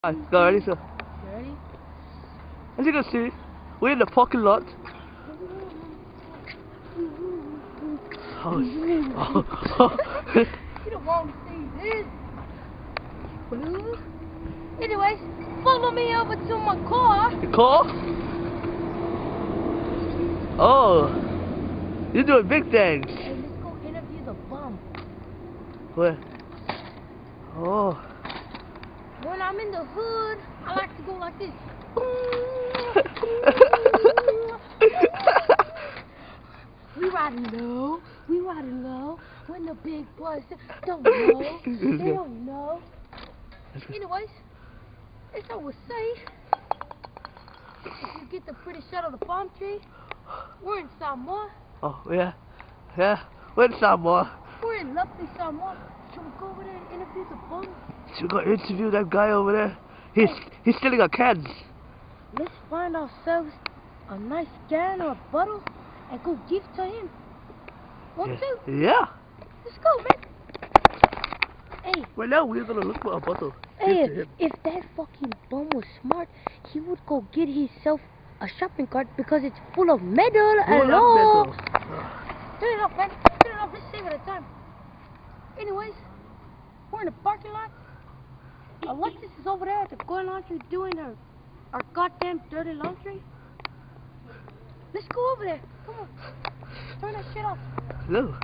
Alright, go ready, sir. You ready? As you can see, we're in the parking lot. Oh, You don't want to see this. Anyways, follow me over to my car. the car? Oh, you're doing big things. Hey, let's go interview the bum. Where? Oh. When I'm in the hood, I like to go like this. We riding low. When the big boys don't know, they don't know. Anyways, as I would say, if you get the pretty shot of the palm tree, we're in Samoa. Oh, yeah. Yeah. We're in Samoa. We're in lovely Samoa. Should we go over there and interview the bum? Should we go interview that guy over there? He's stealing our cans. Let's find ourselves a nice can or a bottle and go give to him. Want to? Yeah. Let's go, man. Hey. Right now we're gonna look for a bottle. Hey, if that fucking bum was smart, he would go get himself a shopping cart because it's full of metal. Hello. Turn it off, man. Turn it off. Let's save it a time. Anyways, we're in the parking lot. Alexis is over there at the Goy Laundry doing our goddamn dirty laundry. Let's go over there. Come on. Turn that shit off. Hello.